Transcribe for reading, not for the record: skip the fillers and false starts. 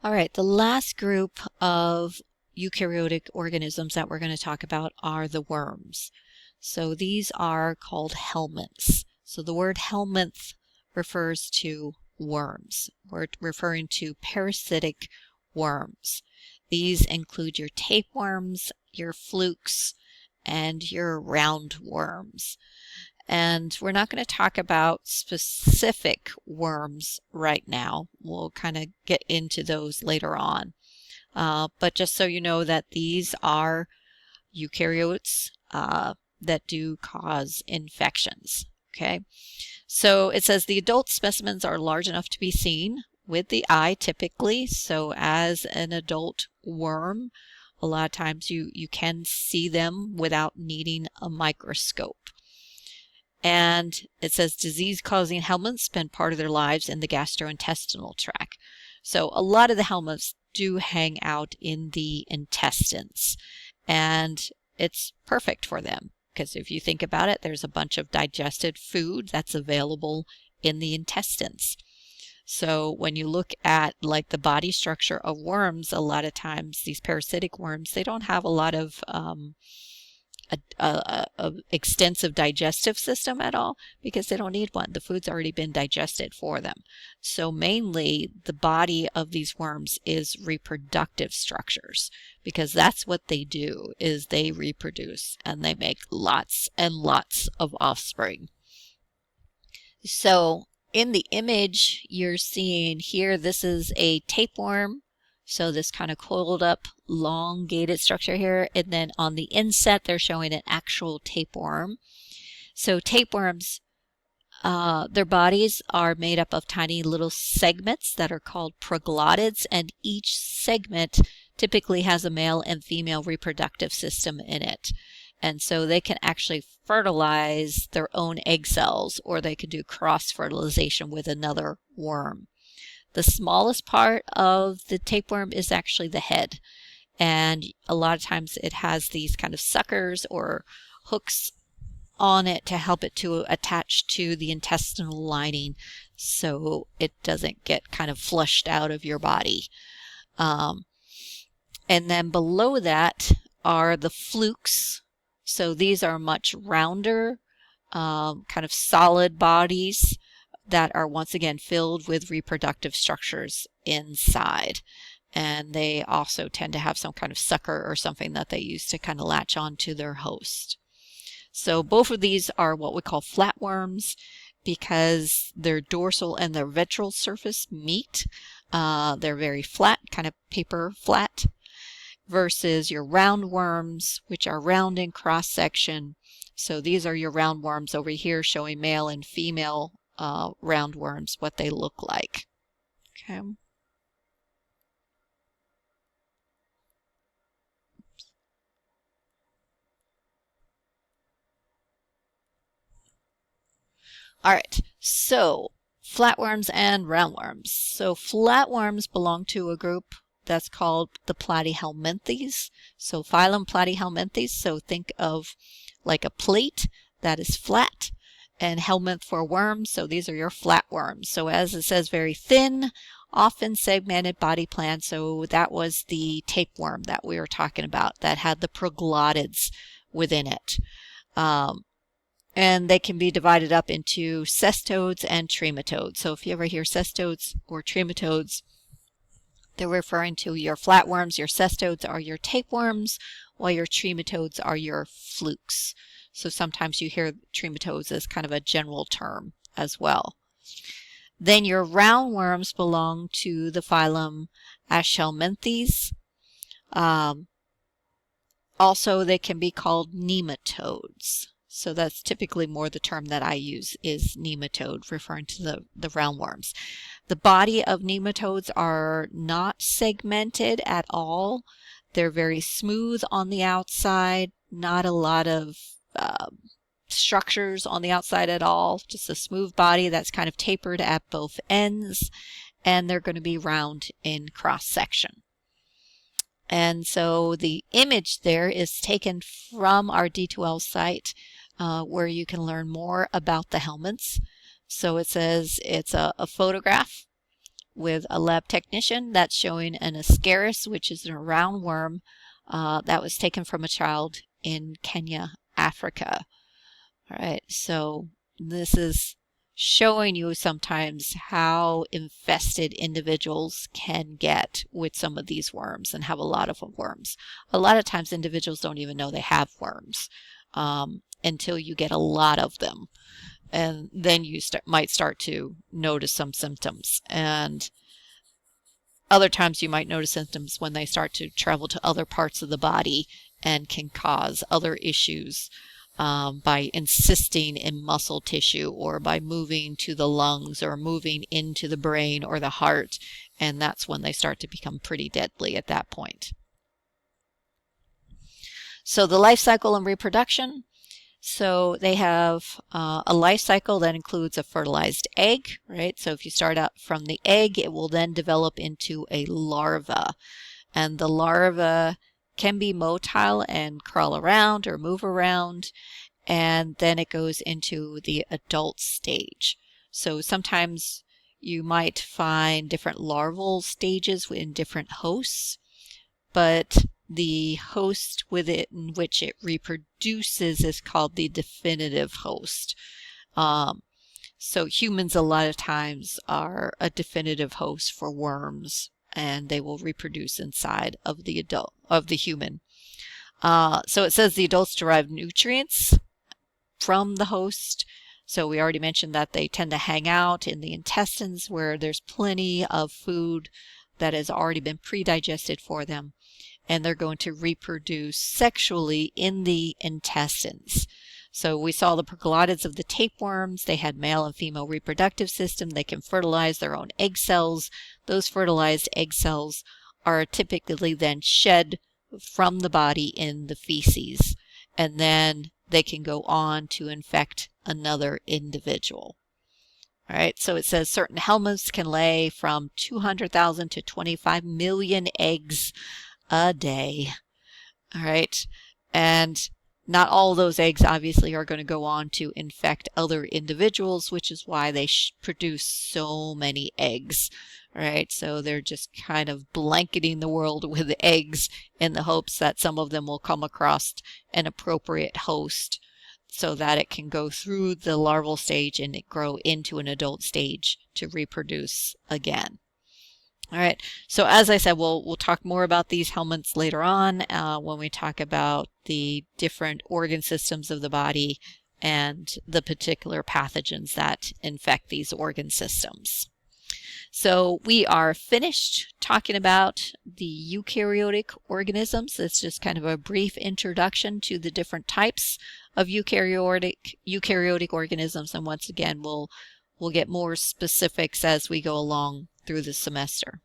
All right, the last group of eukaryotic organisms that we're going to talk about are the worms. So these are called helminths. So the word helminth refers to worms. We're referring to parasitic worms. These include your tapeworms, your flukes, and your roundworms. And we're not going to talk about specific worms right now. We'll kind of get into those later on. But just so you know that these are eukaryotes that do cause infections. Okay, so it says the adult specimens are large enough to be seen with the eye typically. So as an adult worm, a lot of times you can see them without needing a microscope. And it says disease-causing helminths spend part of their lives in the gastrointestinal tract. So a lot of the helminths do hang out in the intestines, and it's perfect for them because if you think about it, there's a bunch of digested food that's available in the intestines. So when you look at like the body structure of worms, a lot of times these parasitic worms, they don't have a lot of a extensive digestive system at all because they don't need one. The food's already been digested for them. So mainly the body of these worms is reproductive structures because that's what they do, is they reproduce and they make lots and lots of offspring. So in the image you're seeing here, this is a tapeworm. So this kind of coiled up, elongated structure here. And then on the inset, they're showing an actual tapeworm. So tapeworms, their bodies are made up of tiny little segments that are called proglottids. And each segment typically has a male and female reproductive system in it. And so they can actually fertilize their own egg cells, or they can do cross-fertilization with another worm. The smallest part of the tapeworm is actually the head. And a lot of times it has these kind of suckers or hooks on it to help it to attach to the intestinal lining so it doesn't get kind of flushed out of your body. And then below that are the flukes. So these are much rounder, kind of solid bodies that are once again filled with reproductive structures inside. And they also tend to have some kind of sucker or something that they use to kind of latch on to their host. So both of these are what we call flatworms because their dorsal and their ventral surface meet. They're very flat, kind of paper flat, versus your roundworms, which are round in cross section. So these are your roundworms over here showing male and female roundworms, what they look like. Okay. All right, so flatworms and roundworms. So flatworms belong to a group that's called the Platyhelminthes. So phylum Platyhelminthes. So think of like a plate that is flat, and helminth for worms. So these are your flatworms. So as it says, very thin, often segmented body plan. So that was the tapeworm that we were talking about that had the proglottids within it. And they can be divided up into cestodes and trematodes. So if you ever hear cestodes or trematodes, they're referring to your flatworms. Your cestodes are your tapeworms, while your trematodes are your flukes. So sometimes you hear trematodes as kind of a general term as well. Then your roundworms belong to the phylum Helminths. Also, they can be called nematodes. So that's typically more the term that I use is nematode, referring to the roundworms. The body of nematodes are not segmented at all. They're very smooth on the outside, not a lot of structures on the outside at all, just a smooth body that's kind of tapered at both ends, and they're going to be round in cross section. And so the image there is taken from our D2L site where you can learn more about the helminths. So it says it's a photograph with a lab technician. That's showing an ascaris, which is a roundworm that was taken from a child in Kenya, Africa. All right, so this is showing you sometimes how infested individuals can get with some of these worms and have a lot of worms. A lot of times individuals don't even know they have worms until you get a lot of them. And then you might start to notice some symptoms. And other times you might notice symptoms when they start to travel to other parts of the body and can cause other issues by insisting in muscle tissue or by moving to the lungs or moving into the brain or the heart. And that's when they start to become pretty deadly at that point. So the life cycle and reproduction. So they have a life cycle that includes a fertilized egg, right? So if you start out from the egg, it will then develop into a larva. And the larva can be motile and crawl around or move around. And then it goes into the adult stage. So sometimes you might find different larval stages in different hosts, but the host within which it reproduces is called the definitive host. So humans a lot of times are a definitive host for worms, and they will reproduce inside of the human. So it says the adults derive nutrients from the host. So we already mentioned that they tend to hang out in the intestines where there's plenty of food that has already been pre-digested for them. And they're going to reproduce sexually in the intestines. So we saw the proglottids of the tapeworms. They had male and female reproductive system. They can fertilize their own egg cells. Those fertilized egg cells are typically then shed from the body in the feces. And then they can go on to infect another individual. All right, so it says certain helminths can lay from 200,000 to 25 million eggs a day. All right. And not all those eggs obviously are going to go on to infect other individuals, which is why they produce so many eggs. All right. So they're just kind of blanketing the world with eggs in the hopes that some of them will come across an appropriate host so that it can go through the larval stage and grow into an adult stage to reproduce again. All right, so as I said, we'll talk more about these helminths later on when we talk about the different organ systems of the body and the particular pathogens that infect these organ systems. So we are finished talking about the eukaryotic organisms. It's just kind of a brief introduction to the different types of eukaryotic organisms, and once again, we'll get more specifics as we go along through the semester.